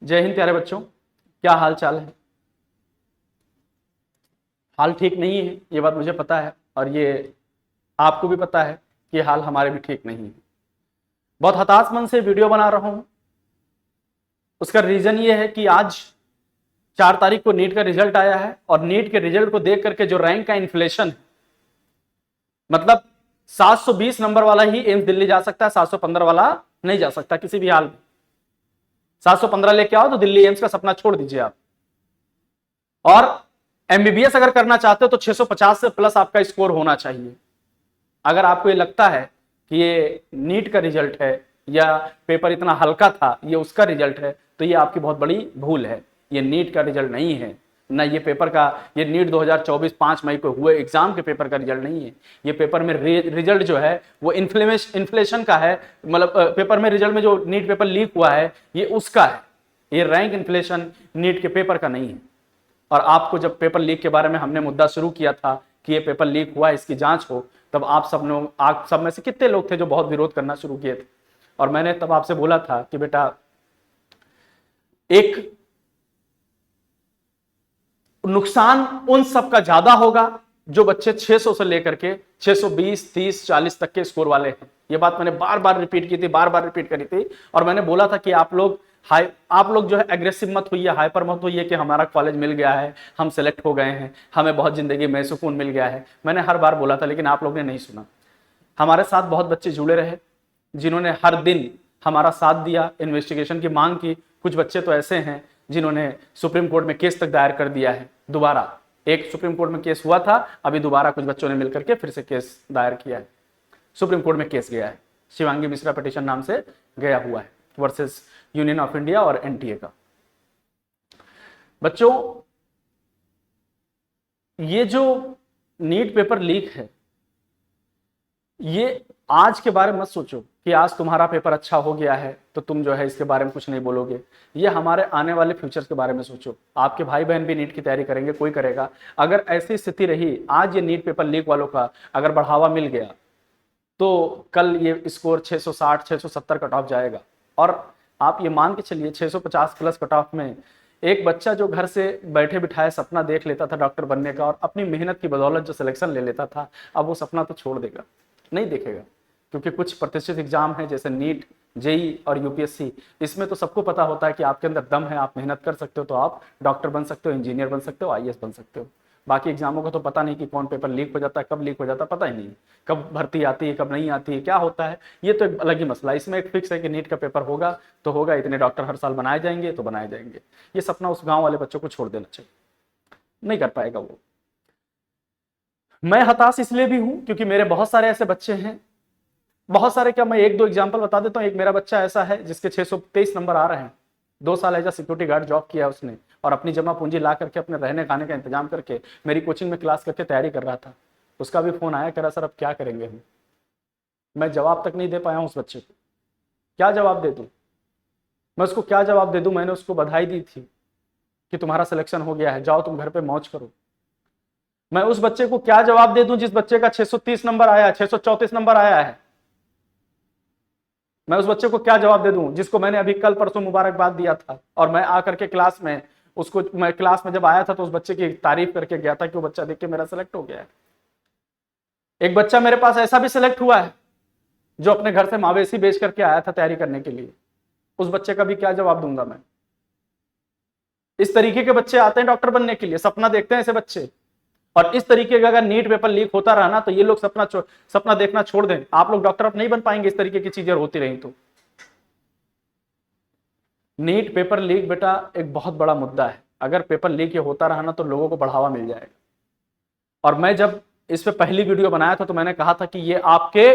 जय हिंद प्यारे बच्चों, क्या हाल चाल है। हाल ठीक नहीं है, ये बात मुझे पता है और ये आपको भी पता है कि हाल हमारे भी ठीक नहीं है। बहुत हताश मन से वीडियो बना रहा हूं। उसका रीजन ये है कि आज 4 तारीख को नीट का रिजल्ट आया है और नीट के रिजल्ट को देख करके जो रैंक का इन्फ्लेशन है, मतलब 720 नंबर वाला ही एम्स दिल्ली जा सकता है, 715 वाला नहीं जा सकता किसी भी हाल में। 715 लेके आओ तो दिल्ली एम्स का सपना छोड़ दीजिए आप। और एमबीबीएस अगर करना चाहते हो तो 650 से प्लस आपका स्कोर होना चाहिए। अगर आपको ये लगता है कि ये नीट का रिजल्ट है या पेपर इतना हल्का था, ये उसका रिजल्ट है, तो ये आपकी बहुत बड़ी भूल है। ये नीट का रिजल्ट नहीं है, ना ये पेपर का, ये नीट 2024 5 मई को हुए एग्जाम के पेपर का रिजल्ट नहीं है। ये पेपर में रिजल्ट जो है वो इन्फ्लेशन का है, मतलब पेपर में रिजल्ट में जो नीट पेपर लीक हुआ है ये उसका है। ये रैंक इन्फ्लेशन नीट के पेपर का नहीं है। और आपको जब पेपर लीक के बारे में हमने मुद्दा शुरू किया था कि ये पेपर लीक हुआ है, इसकी जांच हो, तब आप सब में से कितने लोग थे जो बहुत विरोध करना शुरू किए थे। और मैंने तब आपसे बोला था कि बेटा, एक नुकसान उन सब का ज्यादा होगा जो बच्चे 600 से लेकर के 620, 30, 40 तक के स्कोर वाले हैं। ये बात मैंने बार बार रिपीट की थी, बार बार रिपीट करी थी। और मैंने बोला था कि आप लोग जो है एग्रेसिव मत होइए, हाइपर मत होइए कि हमारा कॉलेज मिल गया है, हम सेलेक्ट हो गए हैं, हमें बहुत जिंदगी में सुकून मिल गया है। मैंने हर बार बोला था, लेकिन आप लोग ने नहीं सुना। हमारे साथ बहुत बच्चे जुड़े रहे जिन्होंने हर दिन हमारा साथ दिया, इन्वेस्टिगेशन की मांग की। कुछ बच्चे तो ऐसे हैं जिन्होंने सुप्रीम कोर्ट में केस तक दायर कर दिया है। दोबारा एक सुप्रीम कोर्ट में केस हुआ था, अभी दोबारा कुछ बच्चों ने मिलकर के फिर से केस दायर किया है, सुप्रीम कोर्ट में केस गया है। शिवांगी मिश्रा पिटीशन नाम से गया हुआ है वर्सेस यूनियन ऑफ इंडिया और एनटीए का। बच्चों, ये जो नीट पेपर लीक है, ये आज के बारे में मत सोचो कि आज तुम्हारा पेपर अच्छा हो गया है तो तुम जो है इसके बारे में कुछ नहीं बोलोगे। ये हमारे आने वाले फ्यूचर्स के बारे में सोचो। आपके भाई बहन भी नीट की तैयारी करेंगे, कोई करेगा। अगर ऐसी स्थिति रही, आज ये नीट पेपर लीक वालों का अगर बढ़ावा मिल गया तो कल ये स्कोर 660, 670 कट ऑफ जाएगा। और आप ये मान के चलिए 650 प्लस कट ऑफ में एक बच्चा जो घर से बैठे बिठाए सपना देख लेता था डॉक्टर बनने का और अपनी मेहनत की बदौलत जो सिलेक्शन ले लेता था, अब वो सपना तो छोड़ देगा, नहीं देखेगा। क्योंकि कुछ प्रतिष्ठित एग्जाम है जैसे नीट, जेई और यूपीएससी, इसमें तो सबको पता होता है कि आपके अंदर दम है, आप मेहनत कर सकते हो तो आप डॉक्टर बन सकते हो, इंजीनियर बन सकते हो, आईएएस बन सकते हो। बाकी एग्जामों का तो पता नहीं कि कौन पेपर लीक हो जाता है, कब लीक हो जाता है, पता ही नहीं, कब भर्ती आती है, कब नहीं आती है, क्या होता है। ये तो एक अलग ही मसला है। इसमें एक फिक्स है कि नीट का पेपर होगा तो होगा, इतने डॉक्टर हर साल बनाए जाएंगे तो बनाए जाएंगे। ये सपना उस गाँव वाले बच्चों को छोड़ देना चाहिए, नहीं कर पाएगा वो। मैं हताश इसलिए भी हूं क्योंकि मेरे बहुत सारे ऐसे बच्चे हैं, बहुत सारे, क्या मैं एक दो एग्जांपल बता देता हूं। एक मेरा बच्चा ऐसा है जिसके 623 नंबर आ रहे हैं। 2 साल एज सिक्योरिटी गार्ड जॉब किया उसने और अपनी जमा पूंजी ला करके अपने रहने खाने का इंतजाम करके मेरी कोचिंग में क्लास करके तैयारी कर रहा था। उसका भी फोन आया, कह रहा सर अब क्या करेंगे हम। मैं जवाब तक नहीं दे पाया हूं उस बच्चे को। क्या जवाब दे दूं मैं उसको, क्या जवाब दे दूं। मैंने उसको बधाई दी थी कि तुम्हारा सिलेक्शन हो गया है, जाओ तुम घर पे मौज करो। मैं उस बच्चे को क्या जवाब दे दूं जिस बच्चे का 630 नंबर आया है, 634 नंबर आया है। मैं उस बच्चे को क्या जवाब दे दूं जिसको मैंने अभी कल परसों मुबारकबाद दिया था और मैं आकर के क्लास में उसको, मैं क्लास में जब आया था तो उस बच्चे की तारीफ करके गया था कि वो बच्चा देख के मेरा सिलेक्ट हो गया है। एक बच्चा मेरे पास ऐसा भी सिलेक्ट हुआ है जो अपने घर से मवेशी बेच करके आया था तैयारी करने के लिए। उस बच्चे का भी क्या जवाब दूंगा मैं। इस तरीके के बच्चे आते हैं डॉक्टर बनने के लिए, सपना देखते हैं ऐसे बच्चे। और इस तरीके का अगर नीट पेपर लीक होता रहा ना तो ये लोग सपना देखना छोड़ दें। आप लोग डॉक्टर अब नहीं बन पाएंगे इस तरीके की चीजें होती रही तो। नीट पेपर लीक बेटा एक बहुत बड़ा मुद्दा है। अगर पेपर लीक ये होता रहा ना तो लोगों को बढ़ावा मिल जाएगा। और मैं जब इस पे पहली वीडियो बनाया था तो मैंने कहा था कि ये आपके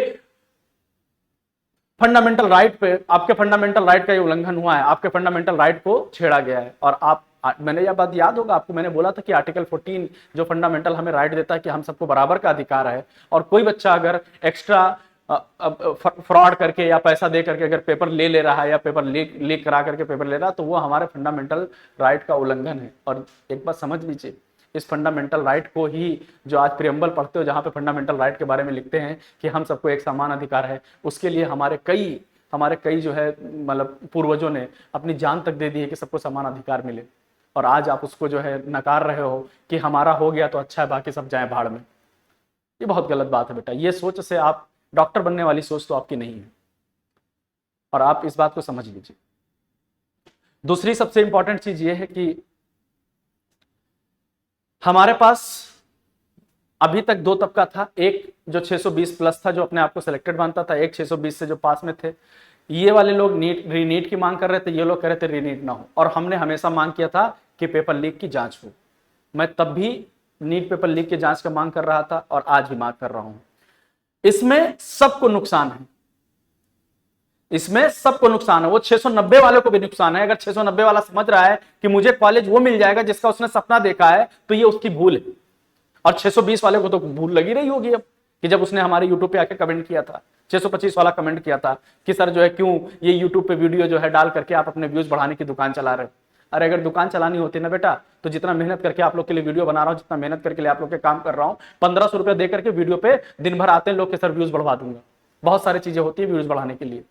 फंडामेंटल राइट पे, आपके फंडामेंटल राइट का ये उल्लंघन हुआ है, आपके फंडामेंटल राइट को छेड़ा गया है। और मैंने यह बात याद होगा आपको, मैंने बोला था कि आर्टिकल 14 जो फंडामेंटल हमें राइट देता है कि हम सबको बराबर का अधिकार है, और कोई बच्चा अगर एक्स्ट्रा फ्रॉड करके या पैसा दे करके अगर पेपर ले रहा है या पेपर लीक करा करके पेपर ले रहा है तो वो हमारे फंडामेंटल राइट का उल्लंघन है। और एक बात समझ लीजिए, इस फंडामेंटल राइट को ही जो आज प्रियम्बल पढ़ते हो जहां पे फंडामेंटल राइट के बारे में लिखते हैं कि हम सबको एक समान अधिकार है, उसके लिए हमारे कई हमारे कई जो है मतलब पूर्वजों ने अपनी जान तक दे दी है कि सबको समान अधिकार मिले, और आज आप उसको जो है नकार रहे हो कि हमारा हो गया तो अच्छा है, बाकी सब जाए भाड़ में। ये बहुत गलत बात है बेटा। ये सोच से आप डॉक्टर बनने वाली सोच तो आपकी नहीं है, और आप इस बात को समझ लीजिए। दूसरी सबसे इंपॉर्टेंट चीज ये है कि हमारे पास अभी तक दो तबका था, एक जो 620 प्लस था जो अपने आप को सिलेक्टेड मानता था, एक 620 से जो पास में थे। ये वाले लोग रीनीट की मांग कर रहे थे, ये लोग कह रहे थे रीनीट ना हो, और हमने हमेशा मांग किया था कि पेपर लीक की जांच हो। मैं तब भी नीट पेपर लीक की जांच का मांग कर रहा था और आज भी मांग कर रहा हूं। इसमें सबको नुकसान है, इसमें सबको नुकसान है। वो 690 वाले को भी नुकसान है। अगर 690 वाला समझ रहा है कि मुझे कॉलेज वो मिल जाएगा जिसका उसने सपना देखा है, तो ये उसकी भूल है। और 620 वाले को तो भूल लगी रही होगी अब, कि जब उसने हमारे यूट्यूब पे आके कमेंट किया था, 625 वाला कमेंट किया था कि सर जो है क्यों ये यूट्यूब पे वीडियो जो है डाल करके आप अपने व्यूज बढ़ाने की दुकान चला रहे हो। अरे अगर दुकान चलानी होती ना बेटा, तो जितना मेहनत करके आप लोग के लिए वीडियो बना रहा हूं, जितना मेहनत करके लिए आप लोग के काम कर रहा हूं, 1500 रुपया दे करके वीडियो पे दिन भर आते हैं लोग के सर व्यूज बढ़वा दूंगा। बहुत सारी चीजें होती है व्यूज बढ़ाने के लिए,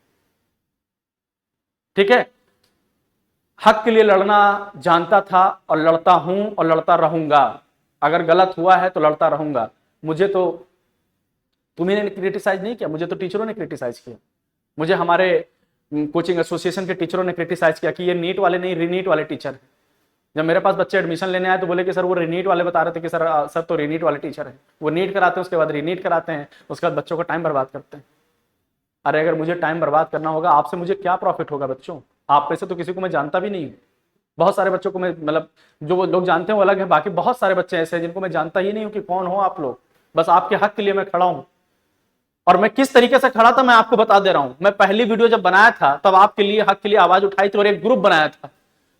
ठीक है। हक के लिए लड़ना जानता था और लड़ता हूं और लड़ता रहूंगा। अगर गलत हुआ है तो लड़ता रहूंगा। मुझे तो तुम्हें क्रिटिसाइज नहीं किया, मुझे तो टीचरों ने क्रिटिसाइज किया। मुझे हमारे कोचिंग एसोसिएशन के टीचरों ने क्रिटिसाइज किया कि ये नीट वाले नहीं रीनीट वाले टीचर है। जब मेरे पास बच्चे एडमिशन लेने आए तो बोले कि सर वो रीनीट वाले बता रहे थे कि सर तो रीनीट वाले टीचर है, वो नीट कराते हैं उसके बाद रीनीट कराते हैं, उसके बाद बच्चों का टाइम बर्बाद करते हैं। अरे अगर मुझे टाइम बर्बाद करना होगा, आपसे मुझे क्या प्रॉफिट होगा बच्चों? आप में से तो किसी को मैं जानता भी नहीं हूं। बहुत सारे बच्चों को मैं मतलब जो लोग जानते हैं वो अलग है, बाकी बहुत सारे बच्चे ऐसे हैं जिनको मैं जानता ही नहीं हूं कि कौन हो आप लोग। बस आपके हक के लिए मैं खड़ा हूं, और मैं किस तरीके से खड़ा था मैं आपको बता दे रहा हूं। मैं पहली वीडियो जब बनाया था तब आपके लिए हक के लिए आवाज उठाई थी और एक ग्रुप बनाया था,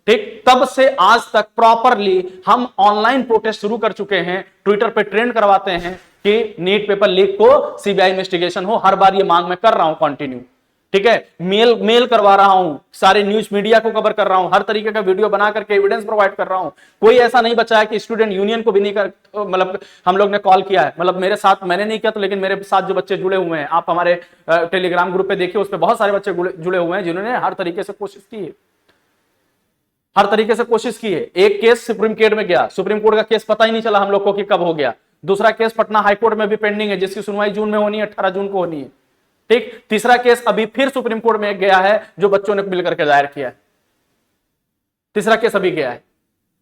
ठीक। तब से आज तक प्रॉपरली हम ऑनलाइन प्रोटेस्ट शुरू कर चुके हैं, ट्विटर पे ट्रेंड करवाते हैं कि नीट पेपर लीक को सीबीआई इन्वेस्टिगेशन हो। हर बार ये मांग मैं कर रहा हूं कंटिन्यू, ठीक है। मेल करवा रहा हूं, सारे न्यूज मीडिया को कवर कर रहा हूं, हर तरीके का वीडियो बना करके एविडेंस प्रोवाइड कर रहा हूं। कोई ऐसा नहीं बचा है कि स्टूडेंट यूनियन को भी नहीं कर मतलब हम लोग ने कॉल किया है। मतलब मेरे साथ मैंने नहीं किया तो, लेकिन मेरे साथ जो बच्चे जुड़े हुए हैं, आप हमारे टेलीग्राम ग्रुप पे देखिए, उस पर बहुत सारे बच्चे जुड़े हुए हैं जिन्होंने हर तरीके से कोशिश की है, हर तरीके से कोशिश की है। एक केस सुप्रीम कोर्ट में गया, सुप्रीम कोर्ट का केस पता ही नहीं चला हम लोग को कि कब हो गया। दूसरा केस पटना हाईकोर्ट में भी पेंडिंग है, जिसकी सुनवाई जून में होनी है, 18 जून को होनी है, ठीक। तीसरा केस अभी फिर सुप्रीम कोर्ट में गया है जो बच्चों ने मिलकर के दायर किया है। तीसरा केस अभी गया है,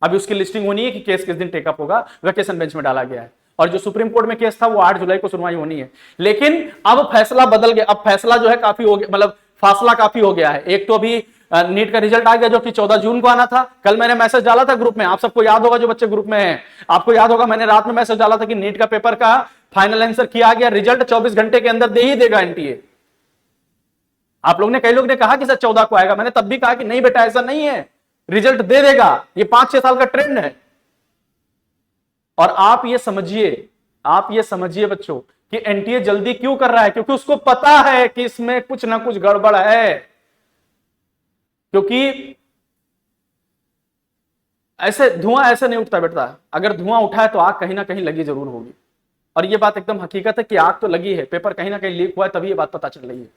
अभी उसकी लिस्टिंग होनी है कि केस किस दिन टेकअप होगा, वेकेशन बेंच में डाला गया है। और जो सुप्रीम कोर्ट में केस था वो 8 जुलाई को सुनवाई होनी है। लेकिन अब फैसला बदल गया, अब फैसला जो है काफी हो गया, मतलब फासला काफी हो गया है। एक तो अभी नीट का रिजल्ट आ गया जो कि 14 जून को आना था। कल मैंने मैसेज डाला था ग्रुप में, आप सबको याद होगा जो बच्चे ग्रुप में हैं, आपको याद होगा मैंने रात में मैसेज डाला था कि नीट का पेपर का फाइनल आंसर किया गया, रिजल्ट 24 घंटे के अंदर दे ही देगा एनटीए। आप लोग ने, कई लोग ने कहा कि सर 14 को आएगा, मैंने तब भी कहा कि नहीं बेटा ऐसा नहीं है, रिजल्ट दे देगा, ये 5-6 साल का ट्रेंड है। और आप ये समझिए बच्चों कि एनटीए जल्दी क्यों कर रहा है, क्योंकि उसको पता है कि इसमें कुछ ना कुछ गड़बड़ है। क्योंकि ऐसे धुआं ऐसे नहीं उठता बेटा, अगर धुआं उठा है तो आग कहीं ना कहीं लगी जरूर होगी। और ये बात एकदम हकीकत है कि आग तो लगी है, पेपर कहीं ना कहीं लीक हुआ है, तभी ये बात पता चल रही है।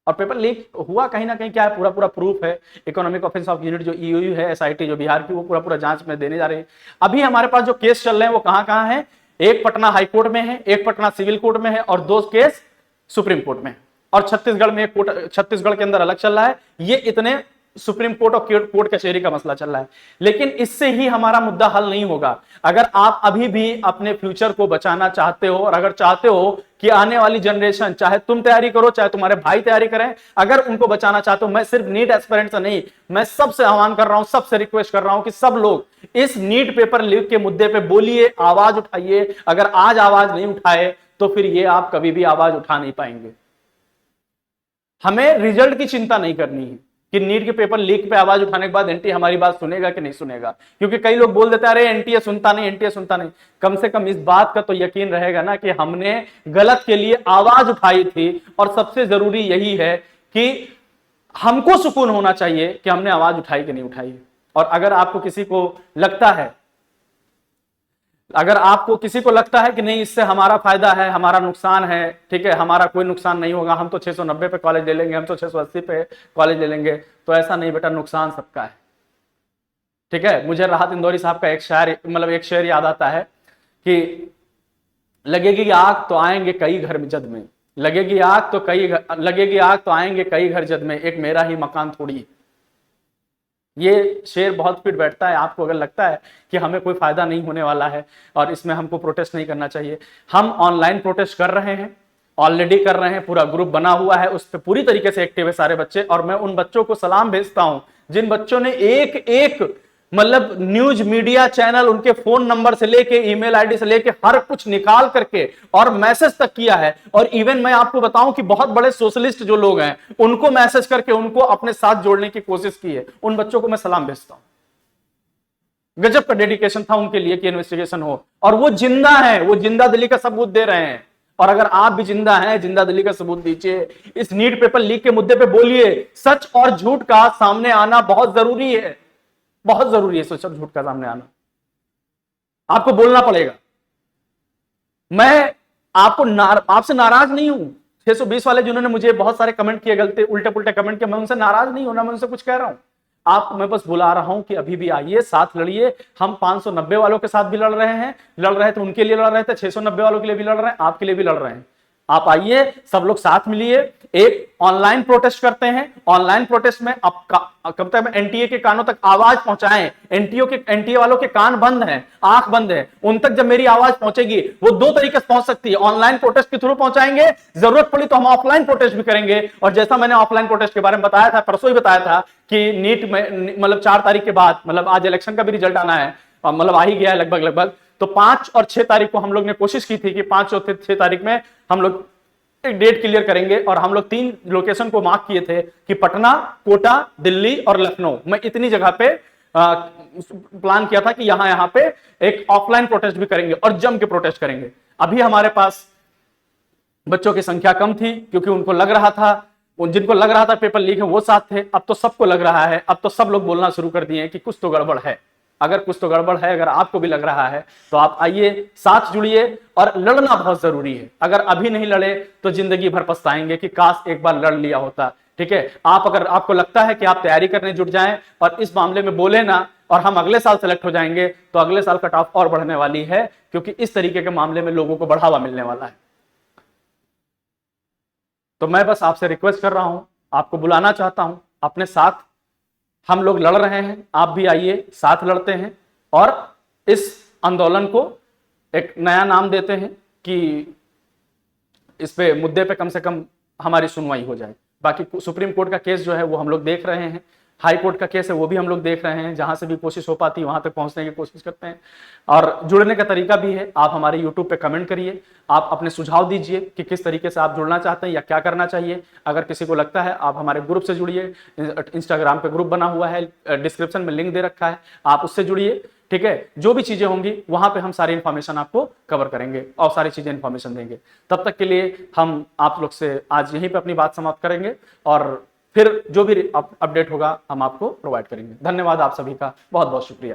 और पेपर लीक हुआ कहीं ना कहीं क्या है, पूरा प्रूफ है। इकोनॉमिक ऑफेंस ऑफ यूनिट जो ईओयू है एसआईटी जो बिहार की, वो पूरा जांच में देने जा रहे हैं। अभी हमारे पास जो केस चल रहे हैं वो कहां है, एक पटना हाईकोर्ट में है, एक पटना सिविल कोर्ट में है, और 2 केस सुप्रीम कोर्ट में, और छत्तीसगढ़ में एक कोर्ट, छत्तीसगढ़ के अंदर अलग चल रहा है। ये इतने सुप्रीम कोर्ट और कोर्ट कचहरी का मसला चल रहा है। लेकिन इससे ही हमारा मुद्दा हल नहीं होगा। अगर आप अभी भी अपने फ्यूचर को बचाना चाहते हो, और अगर चाहते हो कि आने वाली जनरेशन, चाहे तुम तैयारी करो चाहे तुम्हारे भाई तैयारी करें, अगर उनको बचाना चाहते हो, मैं सिर्फ नीट एस्पिरेंट से नहीं, मैं सबसे आह्वान कर रहा हूं, सबसे रिक्वेस्ट कर रहा हूं कि सब लोग इस नीट पेपर लीक के मुद्दे पे बोलिए, आवाज उठाइए। अगर आज आवाज नहीं उठाए तो फिर ये आप कभी भी आवाज उठा नहीं पाएंगे। हमें रिजल्ट की चिंता नहीं करनी है कि नीट के पेपर लीक पे आवाज उठाने के बाद एनटीए हमारी बात सुनेगा कि नहीं सुनेगा, क्योंकि कई लोग बोल देते हैं अरे एनटीए सुनता नहीं, एनटीए सुनता नहीं। कम से कम इस बात का तो यकीन रहेगा ना कि हमने गलत के लिए आवाज उठाई थी। और सबसे जरूरी यही है कि हमको सुकून होना चाहिए कि हमने आवाज उठाई कि नहीं उठाई। और अगर आपको किसी को लगता है अगर आपको किसी को लगता है कि नहीं इससे हमारा फायदा है, हमारा नुकसान है, ठीक है, हमारा कोई नुकसान नहीं होगा, हम तो 690 पे कॉलेज ले लेंगे, हम तो 680 पे कॉलेज ले लेंगे, तो ऐसा नहीं बेटा, नुकसान सबका है। ठीक है, मुझे राहत इंदौरी साहब का एक शायर, मतलब एक शेर याद आता है कि लगेगी आग तो आएंगे कई घर में जद में, लगेगी आग तो लगेगी आग तो आएंगे कई घर जद में, एक मेरा ही मकान थोड़ी है। ये शेर बहुत फिट बैठता है। आपको अगर लगता है कि हमें कोई फायदा नहीं होने वाला है और इसमें हमको प्रोटेस्ट नहीं करना चाहिए, हम ऑनलाइन प्रोटेस्ट कर रहे हैं, ऑलरेडी कर रहे हैं, पूरा ग्रुप बना हुआ है, उस पर पूरी तरीके से एक्टिव है सारे बच्चे। और मैं उन बच्चों को सलाम भेजता हूं जिन बच्चों ने एक एक मतलब न्यूज मीडिया चैनल, उनके फोन नंबर से लेके ईमेल आईडी से लेके हर कुछ निकाल करके और मैसेज तक किया है। और इवन मैं आपको बताऊं कि बहुत बड़े सोशलिस्ट जो लोग हैं उनको मैसेज करके उनको अपने साथ जोड़ने की कोशिश की है। उन बच्चों को मैं सलाम भेजता हूं। गजब का डेडिकेशन था उनके लिए कि इन्वेस्टिगेशन हो, और वो जिंदा है, वो जिंदा दिली का सबूत दे रहे हैं। और अगर आप भी जिंदा हैं, जिंदा दिली का सबूत दीजिए, इस नीट पेपर लीक के मुद्दे पे बोलिए। सच और झूठ का सामने आना बहुत जरूरी है, बहुत जरूरी है। सच और झूठ का सामने आना आपको बोलना पड़ेगा। मैं आपसे नाराज नहीं हूं। 620 वाले जिन्होंने मुझे बहुत सारे कमेंट किए, गलते उल्टे पुल्टे कमेंट किए, मैं उनसे नाराज नहीं हूं ना, मैं उनसे कुछ कह रहा हूं। आप, मैं बस बुला रहा हूं कि अभी भी आइए, साथ लड़िए। हम 590 वालों के साथ भी लड़ रहे हैं, लड़ रहे थे उनके लिए लड़ रहे थे, 690 वालों के लिए भी लड़ रहे हैं, आपके लिए भी लड़ रहे हैं। आप आइए, सब लोग साथ मिलिए, एक ऑनलाइन प्रोटेस्ट करते हैं। ऑनलाइन प्रोटेस्ट में अब कब तक एनटीए के कानों तक आवाज पहुंचाएं। एनटीए वालों के कान बंद हैं, आंख बंद है, उन तक जब मेरी आवाज पहुंचेगी, वो दो तरीके से पहुंच सकती है। ऑनलाइन प्रोटेस्ट के थ्रू पहुंचाएंगे, जरूरत पड़ी तो हम ऑफलाइन प्रोटेस्ट भी करेंगे। और जैसा मैंने ऑफलाइन प्रोटेस्ट के बारे में बताया था, परसों ही बताया था कि नीट में मतलब 4 तारीख के बाद, मतलब आज इलेक्शन का भी रिजल्ट आना है, मतलब आ ही गया है लगभग। तो 5 और 6 तारीख को हम लोग ने कोशिश की थी कि 5 और 6 तारीख में हम लोग एक डेट क्लियर करेंगे। और हम लोग 3 लोकेशन को मार्क किए थे कि पटना, कोटा, दिल्ली और लखनऊ। मैं इतनी जगह पे प्लान किया था कि यहां पे एक ऑफलाइन प्रोटेस्ट भी करेंगे और जम के प्रोटेस्ट करेंगे। अभी हमारे पास बच्चों की संख्या कम थी क्योंकि उनको लग रहा था, जिनको लग रहा था पेपर लीक है वो साथ थे। अब तो सबको लग रहा है, अब तो सब लोग बोलना शुरू कर दिए कि कुछ तो गड़बड़ है। अगर कुछ तो गड़बड़ है, अगर आपको भी लग रहा है तो आप आइए, साथ जुड़िए। और लड़ना बहुत जरूरी है। अगर अभी नहीं लड़े तो जिंदगी भर पछताएंगे कि काश एक बार लड़ लिया होता। ठीक है, अगर आपको लगता है कि आप तैयारी करने जुट जाएं और इस मामले में बोले ना, और हम अगले साल सेलेक्ट हो जाएंगे, तो अगले साल कट ऑफ और बढ़ने वाली है, क्योंकि इस तरीके के मामले में लोगों को बढ़ावा मिलने वाला है। तो मैं बस आपसे रिक्वेस्ट कर रहा हूं, आपको बुलाना चाहता हूं अपने साथ। हम लोग लड़ रहे हैं, आप भी आइए, साथ लड़ते हैं और इस आंदोलन को एक नया नाम देते हैं कि इस पे मुद्दे पे कम से कम हमारी सुनवाई हो जाए। बाकी सुप्रीम कोर्ट का केस जो है वो हम लोग देख रहे हैं, हाई कोर्ट का केस है वो भी हम लोग देख रहे हैं, जहां से भी कोशिश हो पाती है वहां तक पहुंचने की कोशिश करते हैं। और जुड़ने का तरीका भी है, आप हमारे यूट्यूब पे कमेंट करिए, आप अपने सुझाव दीजिए कि किस तरीके से आप जुड़ना चाहते हैं या क्या करना चाहिए। अगर किसी को लगता है, आप हमारे ग्रुप से जुड़िए, इंस्टाग्राम पे ग्रुप बना हुआ है, डिस्क्रिप्शन में लिंक दे रखा है, आप उससे जुड़िए। ठीक है, जो भी चीजें होंगी वहां पे हम सारी इंफॉर्मेशन आपको कवर करेंगे और सारी चीजें इंफॉर्मेशन देंगे। तब तक के लिए हम आप लोग से आज यहीं पे अपनी बात समाप्त करेंगे और फिर जो भी अपडेट होगा हम आपको प्रोवाइड करेंगे। धन्यवाद आप सभी का, बहुत बहुत शुक्रिया।